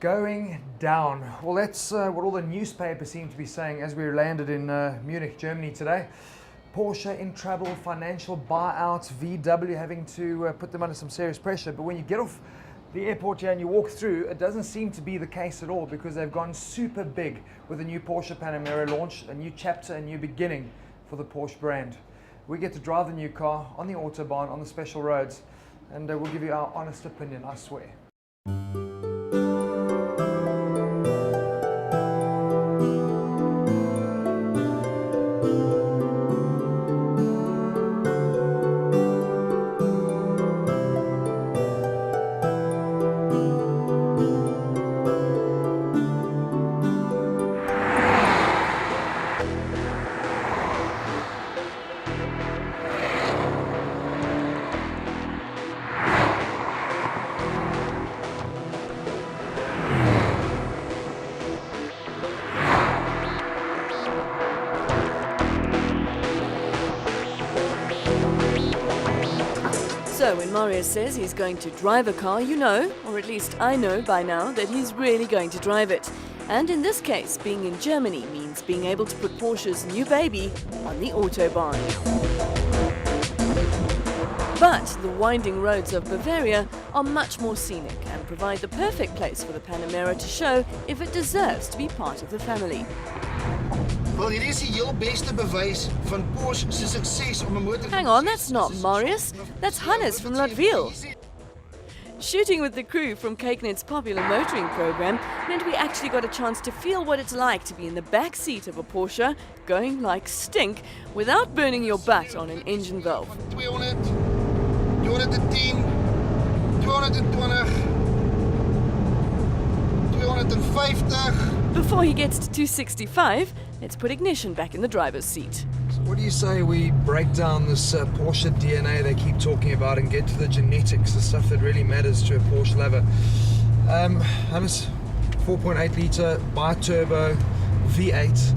Going down. Well, that's what all the newspapers seem to be saying as we landed in Munich, Germany today. Porsche in trouble, financial buyouts, VW having to put them under some serious pressure. But when you get off the airport here and you walk through, it doesn't seem to be the case at all, because they've gone super big with the new Porsche Panamera launch, a new chapter, a new beginning for the Porsche brand. We get to drive the new car on the Autobahn, on the special roads, and we'll give you our honest opinion, I swear. So when Marius says he's going to drive a car, you know, or at least I know by now, that he's really going to drive it. And in this case, being in Germany means being able to put Porsche's new baby on the Autobahn. But the winding roads of Bavaria are much more scenic and provide the perfect place for the Panamera to show if it deserves to be part of the family. Wel, hier is die heel beste bewys van Porsche se sukses om 'n motor. Hang on, that's not Marius, that's Hannes from Latville. Shooting with the crew from Cakenet's popular motoring program meant we actually got a chance to feel what it's like to be in the back seat of a Porsche, going like stink, without burning your butt on an engine valve. 200, 210, 220, 250. Before he gets to 265, let's put ignition back in the driver's seat. So what do you say we break down this Porsche DNA they keep talking about and get to the genetics, the stuff that really matters to a Porsche lover? Hannes, 4.8 litre bi-turbo V8,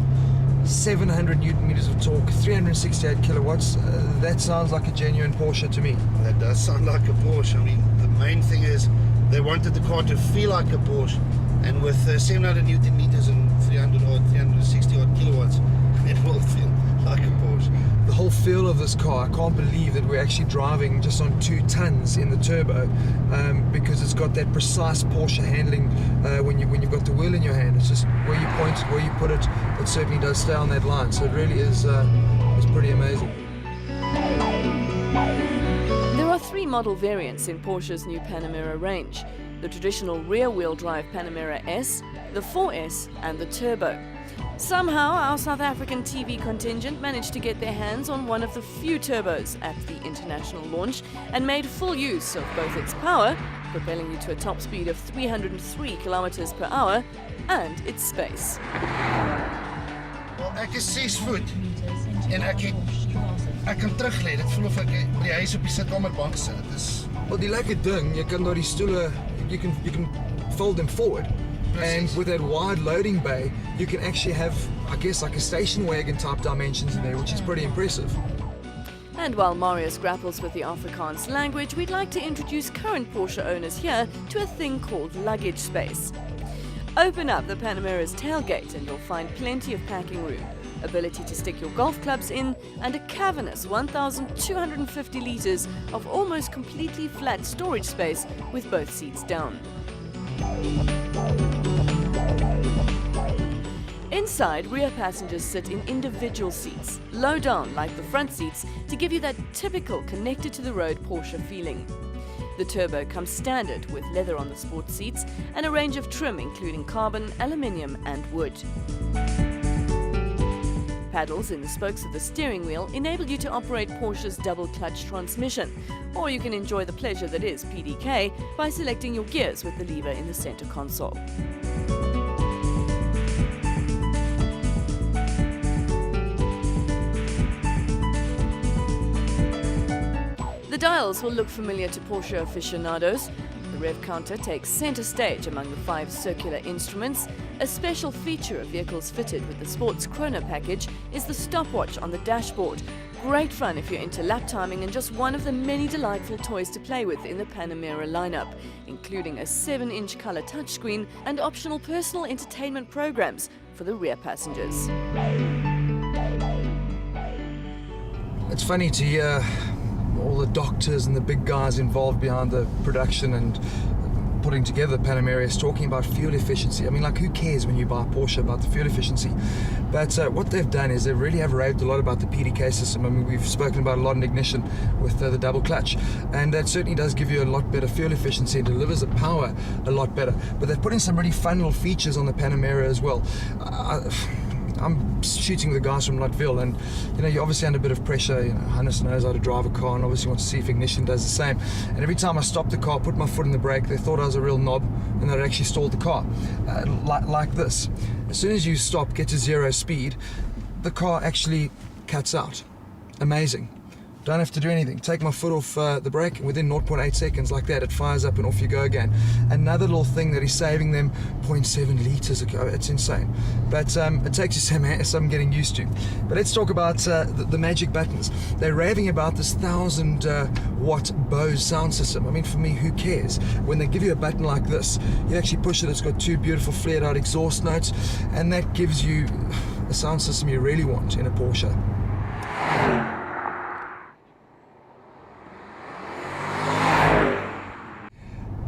700 newton meters of torque, 368 kilowatts. That sounds like a genuine Porsche to me. That does sound like a Porsche. I mean, the main thing is they wanted the car to feel like a Porsche, and with 700 newton meters and 360 odd kilowatts, it will feel like a Porsche. The whole feel of this car, I can't believe that we're actually driving just on 2 tons in the turbo, because it's got that precise Porsche handling when you've got the wheel in your hand. It's just where you point it, where you put it, it certainly does stay on that line. So it really is pretty amazing. There are 3 model variants in Porsche's new Panamera range: the traditional rear-wheel drive Panamera S, the 4S and the Turbo. Somehow our South African TV contingent managed to get their hands on one of the few turbos at the international launch and made full use of both its power, propelling you to a top speed of 303 kilometers per hour, and its space. Wel, ek is 6 voet en ek kan teruglê. Dit voel of ek by die huis op die sitkamerbank sit. Dit is Well, die lekker ding, jy kan daar die stoele, you can fold them forward. And with that wide loading bay, you can actually have, I guess, like a station wagon type dimensions in there, which is pretty impressive. And while Marius grapples with the Afrikaans language, we'd like to introduce current Porsche owners here to a thing called luggage space. Open up the Panamera's tailgate and you'll find plenty of packing room, ability to stick your golf clubs in, and a cavernous 1,250 litres of almost completely flat storage space with both seats down. Inside, rear passengers sit in individual seats, low down like the front seats, to give you that typical connected-to-the-road Porsche feeling. The Turbo comes standard with leather on the sports seats and a range of trim including carbon, aluminium and wood. Paddles in the spokes of the steering wheel enable you to operate Porsche's double-clutch transmission, or you can enjoy the pleasure that is PDK by selecting your gears with the lever in the center console. The dials will look familiar to Porsche aficionados. The The rev counter takes center stage among the 5 circular instruments. A special feature of vehicles fitted with the Sports Chrono package is the stopwatch on the dashboard. Great fun if you're into lap timing, and just one of the many delightful toys to play with in the Panamera lineup, including a 7-inch color touchscreen and optional personal entertainment programs for the rear passengers. It's funny to hear all the doctors and the big guys involved behind the production and putting together the Panamera is talking about fuel efficiency. I mean, like, who cares when you buy a Porsche about the fuel efficiency? But what they've done is they really have raved a lot about the PDK system. I mean, we've spoken about a lot in ignition with the double clutch, and that certainly does give you a lot better fuel efficiency and delivers the power a lot better. But they've put in some really fun little features on the Panamera as well. I'm shooting the guys from Latville, and you know, you're obviously under a bit of pressure. You know, Hannes knows how to drive a car and obviously wants to see if ignition does the same. And every time I stopped the car, put my foot in the brake, they thought I was a real knob and that I'd actually stalled the car. Like this. As soon as you stop, get to 0 speed, the car actually cuts out. Amazing. Don't have to do anything. Take my foot off the brake, and within 0.8 seconds, like that, it fires up and off you go again. Another little thing that is saving them 0.7 litres. It's insane. But it takes you some getting used to. But let's talk about the magic buttons. They're raving about this 1000 watt Bose sound system. I mean, for me, who cares? When they give you a button like this, you actually push it, it's got 2 beautiful flared out exhaust notes, and that gives you a sound system you really want in a Porsche.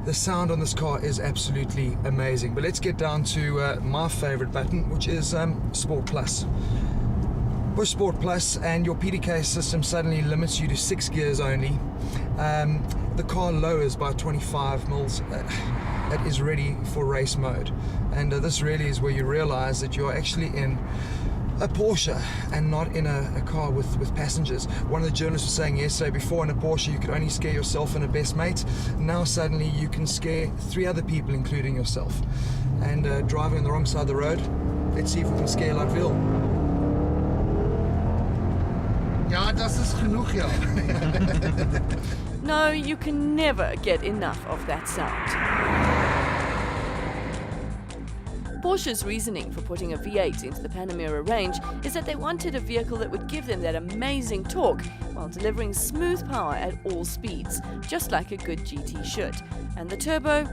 The sound on this car is absolutely amazing. But let's get down to my favorite button, which is Sport Plus. Push Sport Plus and your PDK system suddenly limits you to 6 gears only. The car lowers by 25 mils. That is ready for race mode. And this really is where you realize that you're actually in a Porsche and not in a car with passengers. One of the journalists was saying yesterday, before in a Porsche you could only scare yourself and a best mate. Now suddenly you can scare 3 other people, including yourself. And driving on the wrong side of the road, let's see if we can scare Latville. Ja, das ist genug, ja. No, you can never get enough of that sound. Porsche's reasoning for putting a V8 into the Panamera range is that they wanted a vehicle that would give them that amazing torque while delivering smooth power at all speeds, just like a good GT should. And the turbo,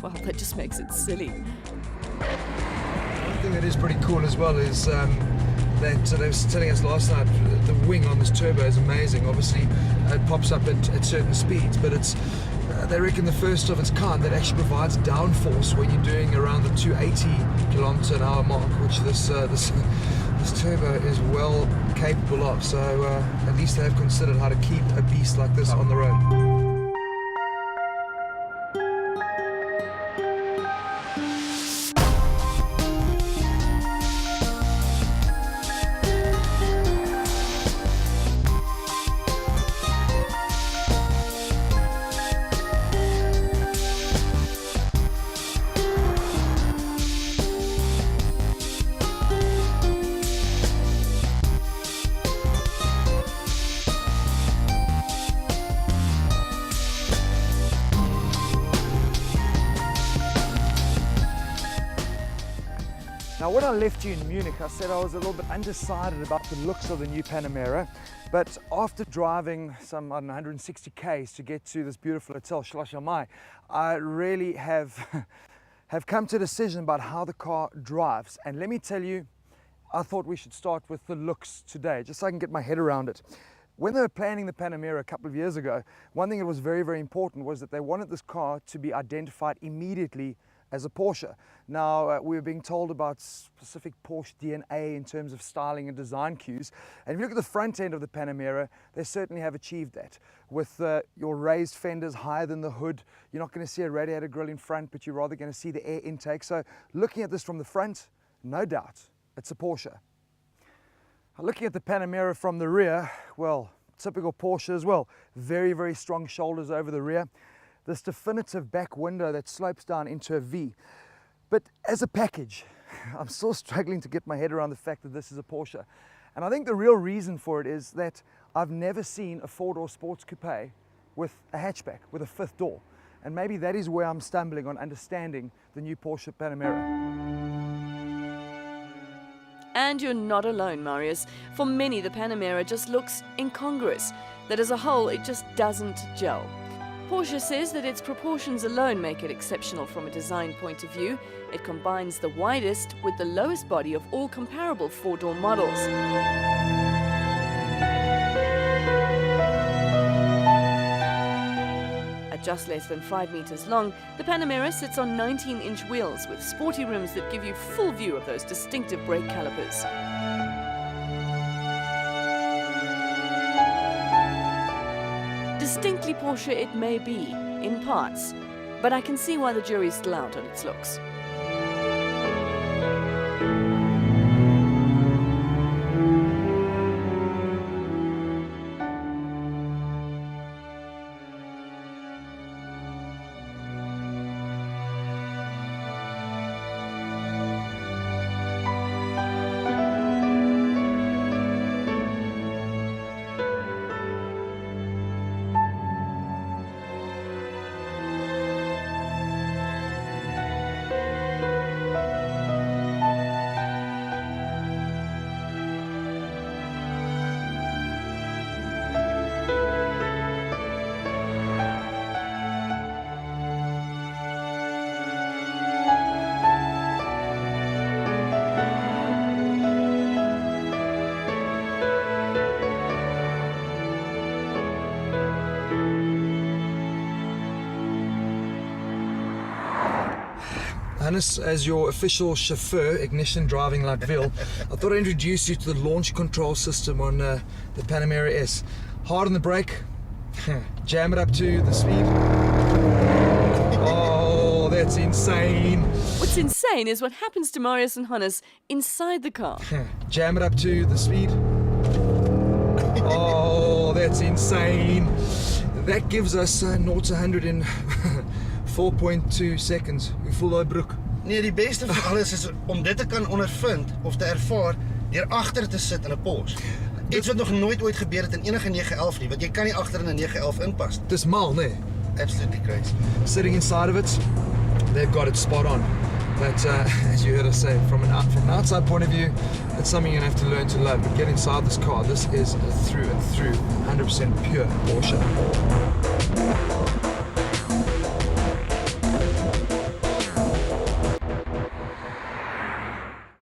well, that just makes it silly. One thing that is pretty cool as well is that they were telling us last night, the wing on this turbo is amazing. Obviously, it pops up at certain speeds, but it's they reckon the first of its kind that actually provides downforce when you're doing around the 280 km/h mark, which this turbo is well capable of. So at least they've considered how to keep a beast like this on the road. Now, when I left you in Munich, I said I was a little bit undecided about the looks of the new Panamera, but after driving some 160 k's to get to this beautiful hotel, Schloss Mai, I really have come to a decision about how the car drives. And let me tell you, I thought we should start with the looks today, just so I can get my head around it. When they were planning the Panamera a couple of years ago, one thing that was very, very important was that they wanted this car to be identified immediately as a Porsche. Now, we were being told about specific Porsche DNA in terms of styling and design cues. And if you look at the front end of the Panamera, they certainly have achieved that. With your raised fenders higher than the hood, you're not going to see a radiator grille in front, but you're rather going to see the air intake. So looking at this from the front, no doubt, it's a Porsche. Looking at the Panamera from the rear, well, typical Porsche as well. Very, very strong shoulders over the rear. This definitive back window that slopes down into a V. But as a package, I'm still struggling to get my head around the fact that this is a Porsche. And I think the real reason for it is that I've never seen a 4-door sports coupe with a hatchback, with a 5th door. And maybe that is where I'm stumbling on understanding the new Porsche Panamera. And you're not alone, Marius. For many, the Panamera just looks incongruous, that as a whole it just doesn't gel. Porsche says that its proportions alone make it exceptional from a design point of view. It combines the widest with the lowest body of all comparable four-door models. At just less than 5 meters long, the Panamera sits on 19-inch wheels with sporty rims that give you full view of those distinctive brake calipers. Distinctly Porsche it may be, in parts, but I can see why the jury's still out on its looks. Hannes, as your official chauffeur, ignition driving like Vil, I thought I'd introduce you to the launch control system on the Panamera S. Hard on the brake, jam it up to the speed. Oh, that's insane. What's insane is what happens to Marius and Hannes inside the car. Jam it up to the speed. Oh, that's insane. That gives us 0 to 100 in 4.2 seconds. Hoeveel daai broek? Nee, die beste van alles is om dit te kan ondervind of te ervaar deur agter te sit in 'n Porsche. Iets wat nog nooit ooit gebeur het in enige 911 nie, want jy kan nie agter in 'n 911 inpas. Dis mal, nee? Absolutely crazy. Sitting inside of it, they've got it spot on. But as you heard us say, from an outside point of view, it's something you're going to have to learn to love. But get inside this car, this is through and through 100% pure Porsche.